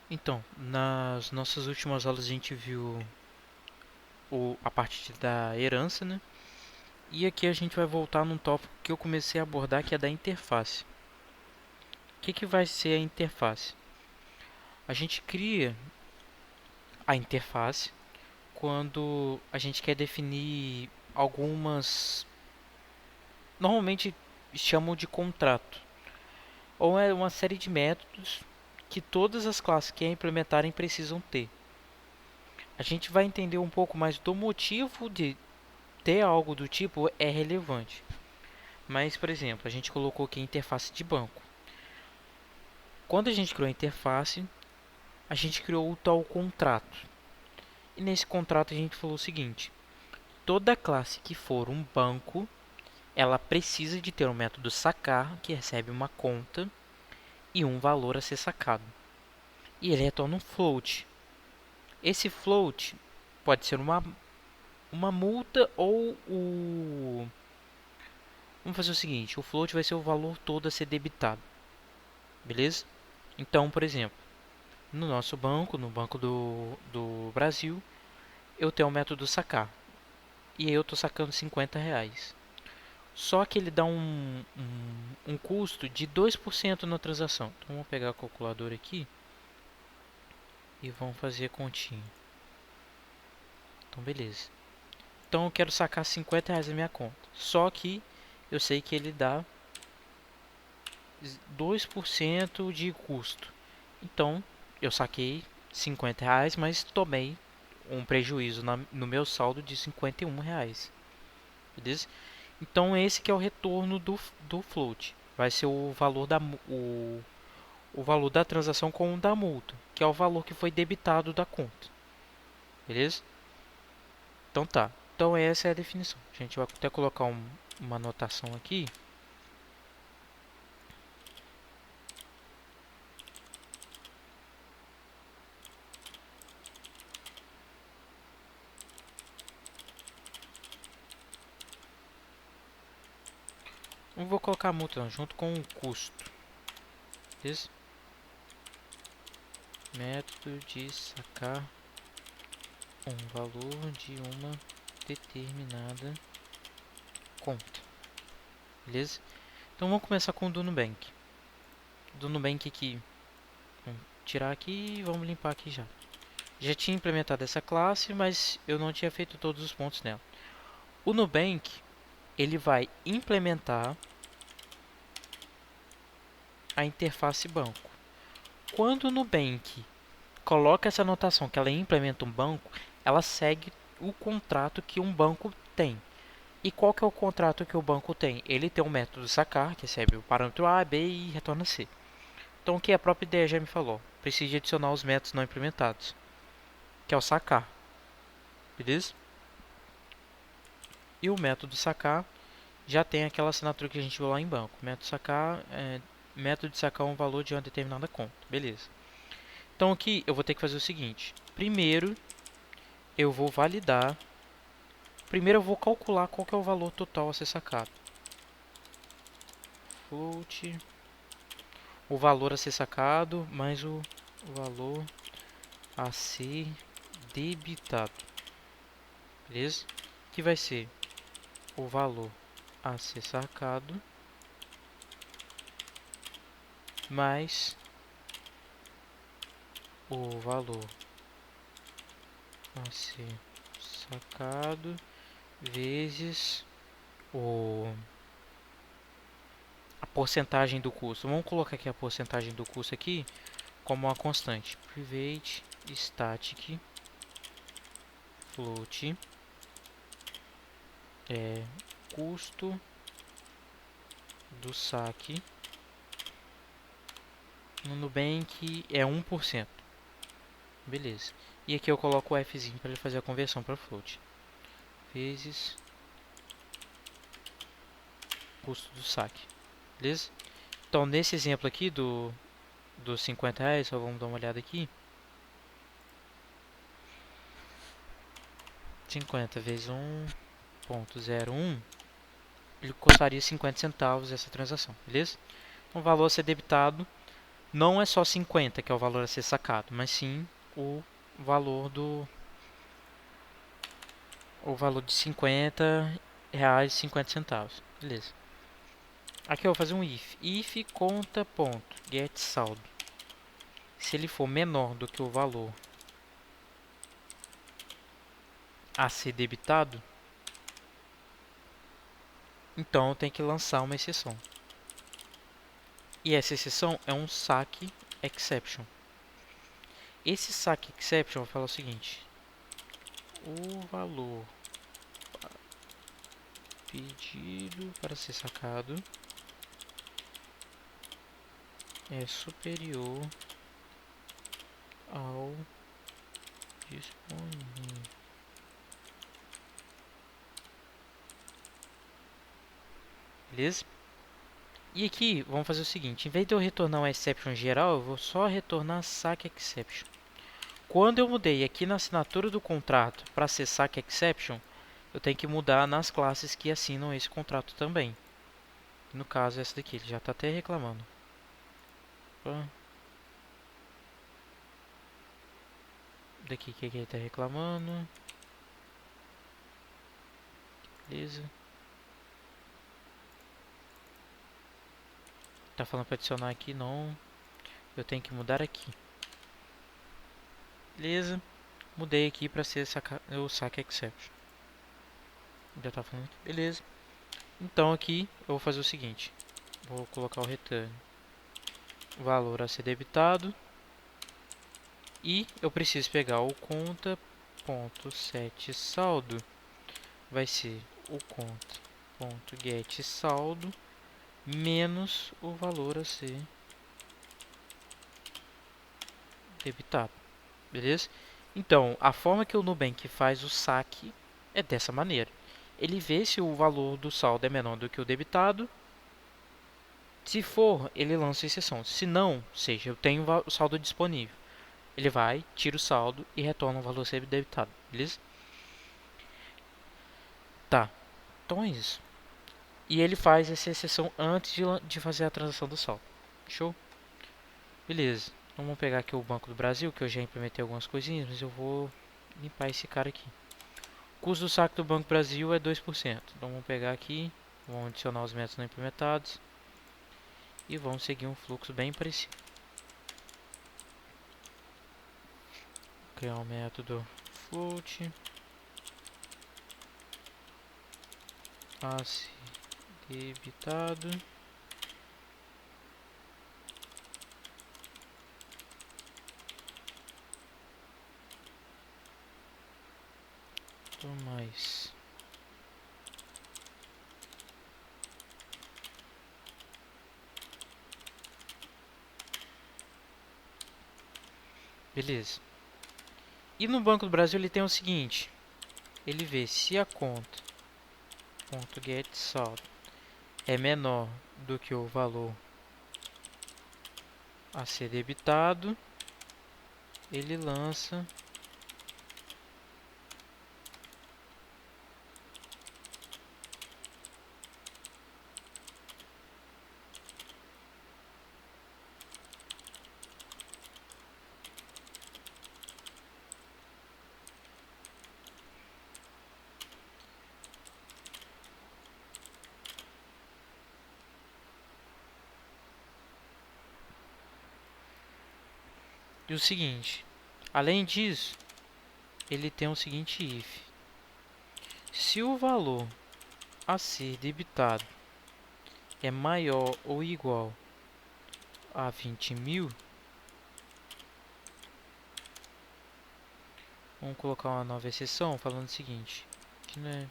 Então, nas nossas últimas aulas a gente viu a parte da herança, né? E aqui a gente vai voltar num tópico que eu comecei a abordar, que é da interface. O que vai ser a interface? A gente cria a interface quando a gente quer definir algumas, normalmente chamam de contrato, ou é uma série de métodos que todas as classes que implementarem precisam ter. A gente vai entender um pouco mais do motivo de ter algo do tipo é relevante. Mas, por exemplo, a gente colocou aqui a interface de banco. Quando a gente criou a interface, a gente criou o tal contrato. E nesse contrato a gente falou o seguinte: toda classe que for um banco, ela precisa de ter um método sacar que recebe uma conta e um valor a ser sacado. E ele retorna um float. Esse float pode ser uma multa ou o. Vamos fazer o seguinte: o float vai ser o valor todo a ser debitado. Beleza? Então, por exemplo, no nosso banco, no Banco do Brasil, eu tenho o método sacar. E aí eu estou sacando R$ 50. Só que ele dá um custo de 2% na transação. Então vamos pegar a calculadora aqui e vamos fazer a continha. Então beleza. Então eu quero sacar R$ 50 da minha conta. Só que eu sei que ele dá 2% de custo. Então eu saquei R$ 50, mas tomei um prejuízo no meu saldo de R$ 51. Beleza? Então esse que é o retorno do float. Vai ser o valor da transação com o da multa, que é o valor que foi debitado da conta. Beleza? Então tá. Então essa é a definição. A gente vai até colocar uma anotação aqui. Não vou colocar a multa não, junto com o custo. Beleza? Método de sacar um valor de uma determinada conta. Beleza? Então vamos começar com o do Nubank. Do Nubank aqui. Vamos tirar aqui e vamos limpar aqui já. Já tinha implementado essa classe, mas eu não tinha feito todos os pontos nela. O Nubank, ele vai implementar a interface banco. Quando o Nubank coloca essa anotação que ela implementa um banco, ela segue o contrato que um banco tem. E qual que é o contrato que o banco tem? Ele tem um método sacar, que recebe o parâmetro A, B e retorna C. Então o que a própria ideia já me falou? Precisa adicionar os métodos não implementados, que é o sacar. Beleza? E o método sacar já tem aquela assinatura que a gente viu lá em banco. Método de sacar um valor de uma determinada conta. Beleza. Então aqui eu vou ter que fazer o seguinte. Primeiro eu vou validar. Primeiro eu vou calcular qual que é o valor total a ser sacado. Float. O valor a ser sacado mais o valor a ser debitado. Beleza? Que vai ser o valor a ser sacado mais o valor a ser sacado vezes a porcentagem do custo. Vamos colocar aqui a porcentagem do custo aqui como uma constante. Private static float é custo do saque no Nubank é 1%. Beleza. E aqui eu coloco o Fzinho para ele fazer a conversão para float. Vezes custo do saque. Beleza? Então, nesse exemplo aqui dos R$ 50, só vamos dar uma olhada aqui. 50 vezes 1,01, ele custaria 50 centavos essa transação, beleza? Então, o valor a ser debitado Não é só 50 que é o valor a ser sacado, mas sim o valor do o valor de R$ 50 e 50 centavos. Beleza. Aqui eu vou fazer um if conta ponto get saldo. Se ele for menor do que o valor a ser debitado, então eu tenho que lançar uma exceção. E essa exceção é um saque exception. Esse saque exception vai falar o seguinte: o valor pedido para ser sacado é superior ao disponível. Beleza? E aqui, vamos fazer o seguinte: em vez de eu retornar um exception geral, eu vou só retornar saque exception. Quando eu mudei aqui na assinatura do contrato para ser saque exception, eu tenho que mudar nas classes que assinam esse contrato também. No caso, essa daqui, ele já está até reclamando. Opa. Daqui que ele está reclamando. Beleza. Tá falando para adicionar aqui, não. Eu tenho que mudar aqui. Beleza. Mudei aqui para ser o saque exception. Já tá falando aqui. Beleza. Então aqui eu vou fazer o seguinte. Vou colocar o return valor a ser debitado. E eu preciso pegar o conta.set saldo. Vai ser o conta.get saldo menos o valor a ser debitado. Beleza? Então, a forma que o Nubank faz o saque é dessa maneira. Ele vê se o valor do saldo é menor do que o debitado. Se for, ele lança a exceção. Se não, ou seja, eu tenho o saldo disponível. Ele vai, tira o saldo e retorna o valor a ser debitado. Beleza? Tá. Então é isso. E ele faz essa exceção antes de fazer a transação do saldo. Show? Beleza. Então vamos pegar aqui o Banco do Brasil, que eu já implementei algumas coisinhas, mas eu vou limpar esse cara aqui. O custo do saque do Banco do Brasil é 2%. Então vamos pegar aqui, vamos adicionar os métodos não implementados e vamos seguir um fluxo bem parecido. Criar um método float a ser debitado mais beleza. E no Banco do Brasil ele tem o seguinte: ele vê se a conta .get saldo é menor do que o valor a ser debitado, ele lança e o seguinte. Além disso, ele tem o seguinte if: se o valor a ser debitado é maior ou igual a 20.000, vamos colocar uma nova exceção falando o seguinte, que não é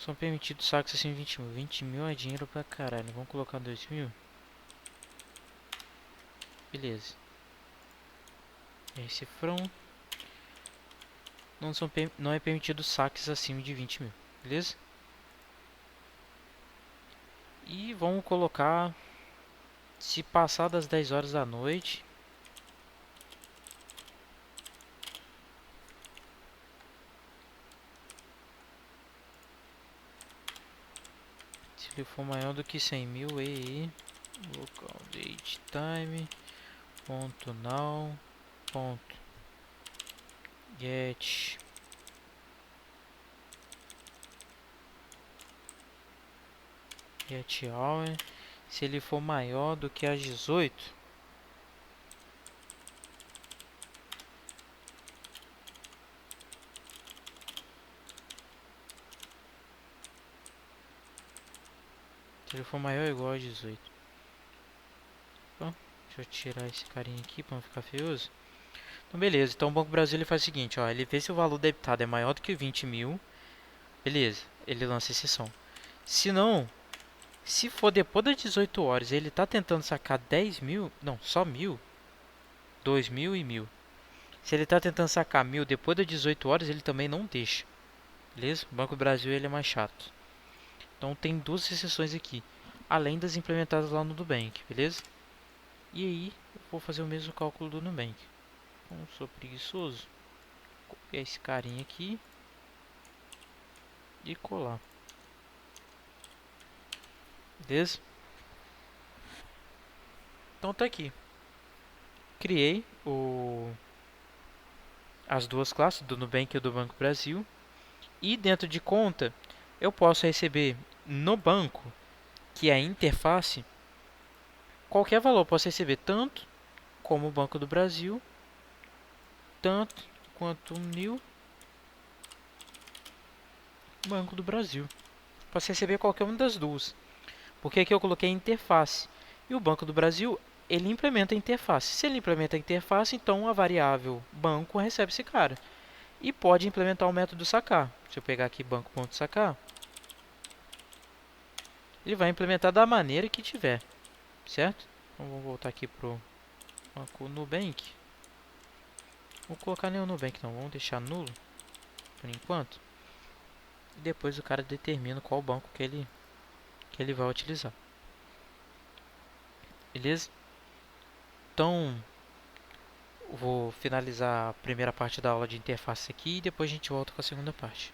são permitidos saques assim 20.000. 20.000 é dinheiro pra caralho. Vamos colocar 2.000. Beleza. Esse front não é permitido saques acima de 20.000. Beleza? E vamos colocar Se passar das 10 horas da noite, se ele for maior do que 100.000, aí, local date time, ponto now, ponto get hour. Se ele for maior do que as 18, se ele for maior ou igual a 18. Bom, deixa eu tirar esse carinha aqui para não ficar feioso. Então beleza, então o Banco do Brasil ele faz o seguinte, ó, ele vê se o valor debitado é maior do que 20.000, beleza, ele lança exceção. Se não, se for depois das 18 horas ele tá tentando sacar 10.000, não, só 1.000, 2.000 e 1.000. Se ele tá tentando sacar 1.000 depois das 18 horas, ele também não deixa, beleza? O Banco do Brasil ele é mais chato. Então tem duas exceções aqui, além das implementadas lá no Nubank, beleza? E aí, eu vou fazer o mesmo cálculo do Nubank. Não sou preguiçoso. Copiar esse carinha aqui e colar. Beleza? Então tá aqui. Criei as duas classes, do Nubank e do Banco Brasil. E dentro de conta, eu posso receber no banco, que é a interface, qualquer valor. Eu posso receber tanto como o Banco do Brasil, tanto quanto o New Banco do Brasil. Posso receber qualquer uma das duas. Porque aqui eu coloquei interface. E o Banco do Brasil, ele implementa a interface. Se ele implementa a interface, então a variável banco recebe esse cara. E pode implementar o método sacar. Se eu pegar aqui banco.sacar, ele vai implementar da maneira que tiver, certo? Então vamos voltar aqui pro banco Nubank. Não vou colocar nenhum Nubank não, vamos deixar nulo por enquanto. E depois o cara determina qual banco que ele vai utilizar. Beleza? Então, vou finalizar a primeira parte da aula de interface aqui e depois a gente volta com a segunda parte.